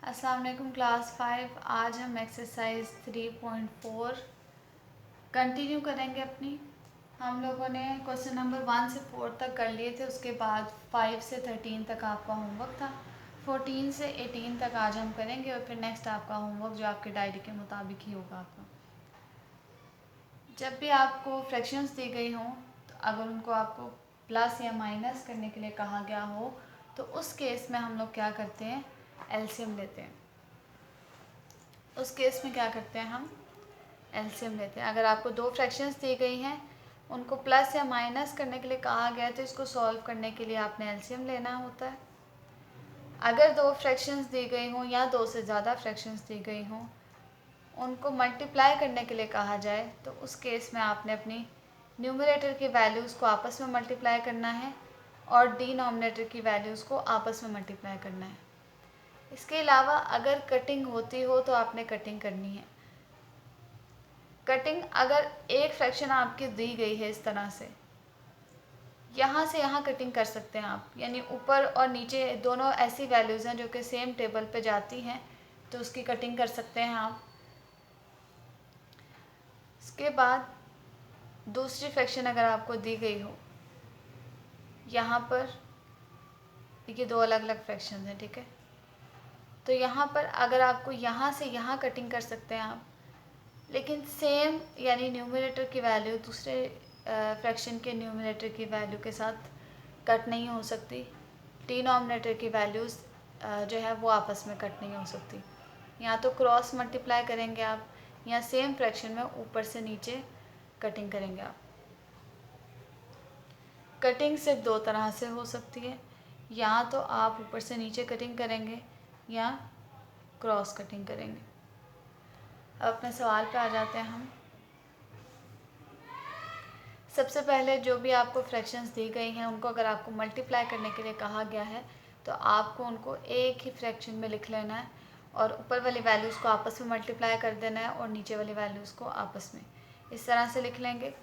अस्सलाम वालेकुम क्लास 5। आज हम एक्सरसाइज 3.4 कंटिन्यू करेंगे अपनी। हम लोगों ने क्वेश्चन नंबर 1 से 4 तक कर लिए थे, उसके बाद 5 से 13 तक आपका होमवर्क था। 14 से 18 तक आज हम करेंगे और फिर नेक्स्ट आपका होमवर्क जो आपके डायरी के मुताबिक ही होगा आपका। जब भी आपको फ्रैक्शंस दी गई हों तो अगर उनको आपको प्लस या माइनस करने के लिए कहा गया हो तो उस केस में हम लोग क्या करते हैं, एलसीएम लेते हैं। उस केस में क्या करते हैं, हम एलसीएम लेते हैं। अगर आपको दो फ्रैक्शंस दी गई हैं, उनको प्लस या माइनस करने के लिए कहा गया है तो इसको सॉल्व करने के लिए आपने एलसीएम लेना होता है। अगर दो फ्रैक्शंस दी गई हों या दो से ज़्यादा फ्रैक्शंस दी गई हों, उनको मल्टीप्लाई करने के लिए कहा जाए तो उस केस में आपने अपनी न्यूमरेटर की वैल्यूज़ को आपस में मल्टीप्लाई करना है और डिनोमिनेटर की वैल्यूज़ को आपस में मल्टीप्लाई करना है। इसके अलावा अगर कटिंग होती हो तो आपने कटिंग करनी है। कटिंग अगर एक फ्रैक्शन आपकी दी गई है इस तरह से, यहाँ से यहाँ कटिंग कर सकते हैं आप, यानी ऊपर और नीचे दोनों ऐसी वैल्यूज़ हैं जो कि सेम टेबल पे जाती हैं, तो उसकी कटिंग कर सकते हैं आप। इसके बाद दूसरी फ्रैक्शन अगर आपको दी गई हो, यहाँ पर ये दो अलग अलग फ्रैक्शन हैं, ठीक है। तो यहाँ पर अगर आपको यहाँ से यहाँ कटिंग कर सकते हैं आप, लेकिन सेम यानी न्यूमरेटर की वैल्यू दूसरे फ्रैक्शन के न्यूमरेटर की वैल्यू के साथ कट नहीं हो सकती। डिनोमिनेटर की वैल्यूज़ जो है वो आपस में कट नहीं हो सकती। या तो क्रॉस मल्टीप्लाई करेंगे आप, या सेम फ्रैक्शन में ऊपर से नीचे कटिंग करेंगे आप। कटिंग सिर्फ दो तरह से हो सकती है, या तो आप ऊपर से नीचे कटिंग करेंगे या क्रॉस कटिंग करेंगे। अब अपने सवाल पे आ जाते हैं हम। सबसे पहले जो भी आपको फ्रैक्शंस दी गई हैं उनको अगर आपको मल्टीप्लाई करने के लिए कहा गया है तो आपको उनको एक ही फ्रैक्शन में लिख लेना है और ऊपर वाली वैल्यूज़ को आपस में मल्टीप्लाई कर देना है और नीचे वाली वैल्यूज़ को आपस में, इस तरह से लिख लेंगे।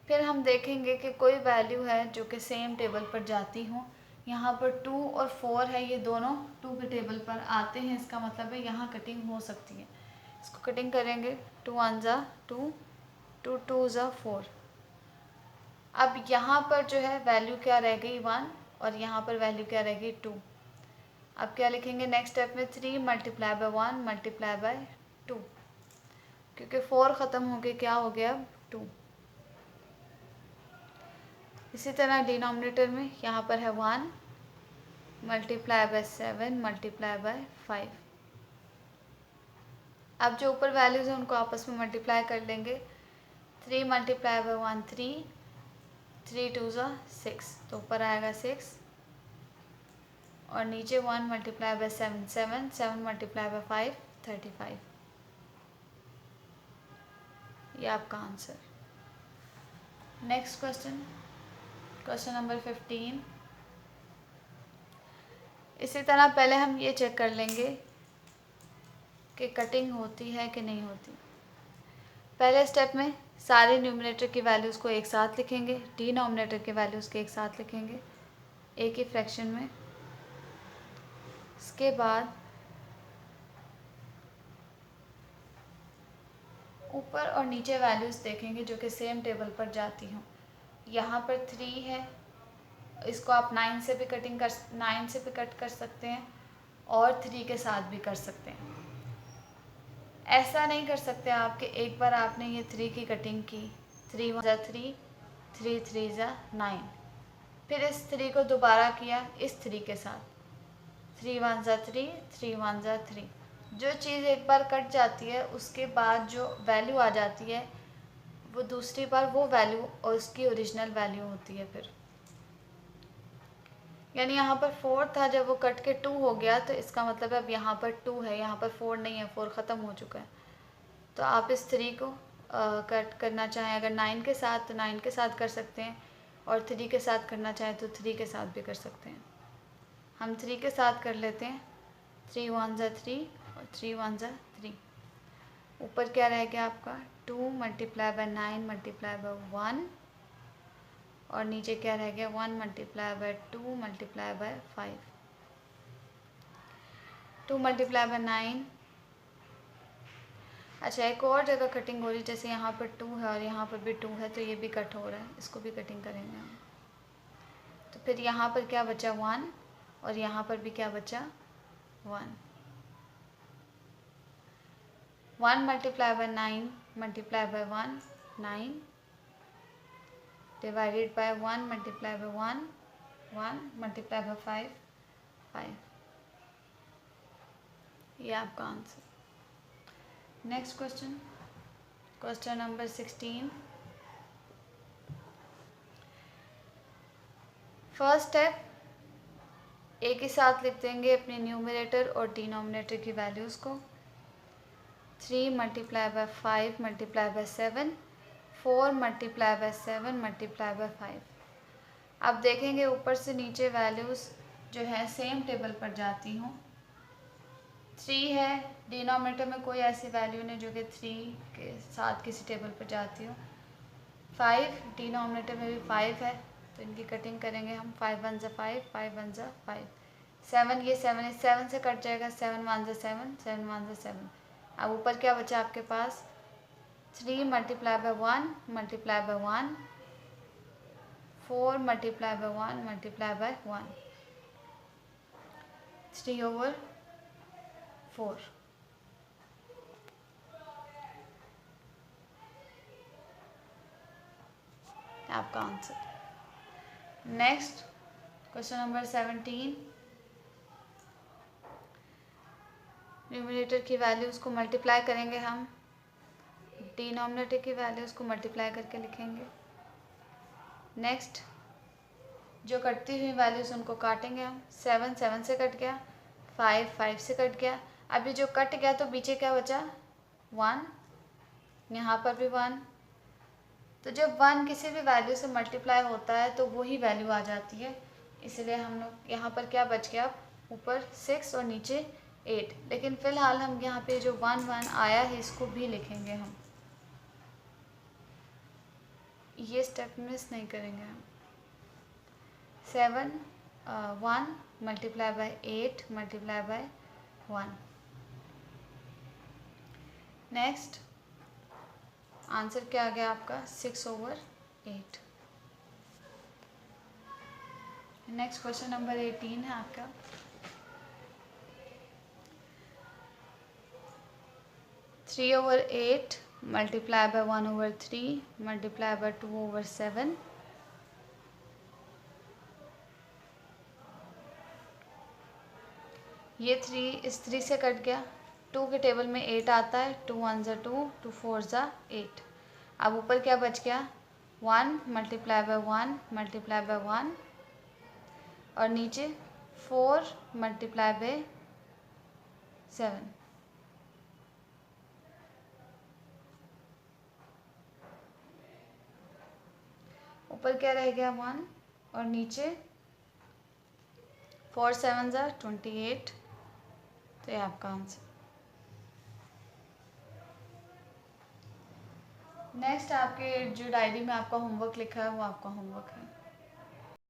फिर हम देखेंगे कि कोई वैल्यू है जो कि सेम टेबल पर जाती हों। यहाँ पर 2 और 4 है, ये दोनों 2 के टेबल पर आते हैं, इसका मतलब है यहाँ कटिंग हो सकती है। इसको कटिंग करेंगे, 2 1 ज़ा 2, 2 2 ज़ा 4। अब यहाँ पर जो है वैल्यू क्या रह गई 1 और यहाँ पर वैल्यू क्या रह गई 2। अब क्या लिखेंगे नेक्स्ट स्टेप में, 3 मल्टीप्लाई बाय 1 मल्टीप्लाई बाय 2, क्योंकि 4 ख़त्म हो गए, क्या हो गया अब 2। इसी तरह डिनोमिनेटर में यहाँ पर है 1 मल्टीप्लाई बाय 7 मल्टीप्लाई बाय 5। अब जो ऊपर वैल्यूज़ हैं उनको आपस में मल्टीप्लाई कर लेंगे। 3 मल्टीप्लाई बाय 1 3, 3 2 ज़ा 6, तो ऊपर आएगा 6 और नीचे 1 मल्टीप्लाई बाय 7 7, 7 मल्टीप्लाई बाय 5 35। ये आपका answer. Next question, question number 15। इसी तरह पहले हम ये चेक कर लेंगे कि कटिंग होती है कि नहीं होती। पहले स्टेप में सारे न्यूमरेटर की वैल्यूज़ को एक साथ लिखेंगे, डिनोमिनेटर की वैल्यूज़ के एक साथ लिखेंगे एक ही फ्रैक्शन में। इसके बाद ऊपर और नीचे वैल्यूज़ देखेंगे जो कि सेम टेबल पर जाती हों। यहाँ पर 3 है, इसको आप 9 से भी कट कर सकते हैं और 3 के साथ भी कर सकते हैं। ऐसा नहीं कर सकते आप कि एक बार आपने ये 3 की कटिंग की, 3 1 ज़ा 3, 3 3 ज़ा 9, फिर इस 3 को दोबारा किया इस 3 के साथ, 3 1 ज़ा 3, 3 1 ज़ा 3। जो चीज़ एक बार कट जाती है उसके बाद जो वैल्यू आ जाती है वो दूसरी बार वो वैल्यू और उसकी ओरिजिनल वैल्यू होती है। फिर यानी यहाँ पर 4 था, जब वो कट के 2 हो गया तो इसका मतलब है अब यहाँ पर 2 है, यहाँ पर 4 नहीं है, 4 ख़त्म हो चुका है। तो आप इस 3 को कट करना चाहें अगर 9 के साथ तो 9 के साथ कर सकते हैं, और 3 के साथ करना चाहें तो 3 के साथ भी कर सकते हैं। हम 3 के साथ कर लेते हैं, 3 1 ज़ा 3 और 3 1 ज़ा 3। ऊपर क्या रह गया आपका 2 मल्टीप्लाई बाय 9 मल्टीप्लाई बाय 1, और नीचे क्या रह गया 1 multiply by 2 multiply by 5। 2 multiply by 9। अच्छा, एक और जगह कटिंग हो रही है, जैसे यहाँ पर 2 है और यहाँ पर भी 2 है, तो ये भी कट हो रहा है, इसको भी कटिंग करेंगे हम। तो फिर यहाँ पर क्या बचा 1 और यहाँ पर भी क्या बचा 1। 1 multiply by 9 multiply by 1 9 divided by 1 multiply by 1 1 multiply by 5 5। ये आपका answer. Next question, question number 16। First step, एक ही साथ लिख देंगे अपने न्यूमरेटर और डिनोमिनेटर की वैल्यूज़ को। 3 multiply by 5 multiply by 7 4 multiply by 7 multiply by 5। अब देखेंगे ऊपर से नीचे वैल्यूज़ जो है सेम टेबल पर जाती हूँ। 3 है, डिनोमिनेटर में कोई ऐसी वैल्यू नहीं जो कि 3 के साथ किसी टेबल पर जाती हो। 5, डिनोमिनेटर में भी 5 है, तो इनकी कटिंग करेंगे हम। 5 1 5 5 1 5। 7, ये 7 है, 7 से कट जाएगा। 7 1 7 7 1 7। अब ऊपर क्या बचा आपके पास? 3 multiply by 1 multiply by 1 4 multiply by 1 multiply by 1 3/4 आपका answer. Next question number 17। Numerator की वैल्यूज़ को मल्टीप्लाई करेंगे हम, डिनोमिनेटर की वैल्यूज़ को मल्टीप्लाई करके लिखेंगे। नेक्स्ट जो कटती हुई वैल्यूज़ उनको काटेंगे हम। 7 7 से कट गया, 5 5 से कट गया। अभी जो कट गया तो पीछे क्या बचा? 1, यहाँ पर भी 1। तो जब 1 किसी भी वैल्यू से मल्टीप्लाई होता है तो वही वैल्यू आ जाती है, इसलिए हम लोग यहाँ पर क्या बच गया? ऊपर 6 और नीचे 8। लेकिन फ़िलहाल हम यहाँ पे जो 1 1 आया है इसको भी लिखेंगे हम, ये स्टेप मिस नहीं करेंगे हम। 7 1 multiply by 8 multiply by 1। Next answer क्या आ गया आपका? 6/8। नेक्स्ट क्वेश्चन नंबर 18 है आपका। 3/8 मल्टीप्लाई बाय 1/3 मल्टीप्लाई बाय 2/7। ये 3 इस 3 से कट गया। 2 के टेबल में 8 आता है। 2 1 2 2 4 8। अब ऊपर क्या बच गया? 1 मल्टीप्लाई बाय 1 मल्टीप्लाई बाय 1 और नीचे 4 मल्टीप्लाई बाय 7। ऊपर क्या रह गया? 1 और नीचे 4 7 28। तो ये आपका आंसर। नेक्स्ट आपके जो डायरी में आपका होमवर्क लिखा है वो आपका होमवर्क है।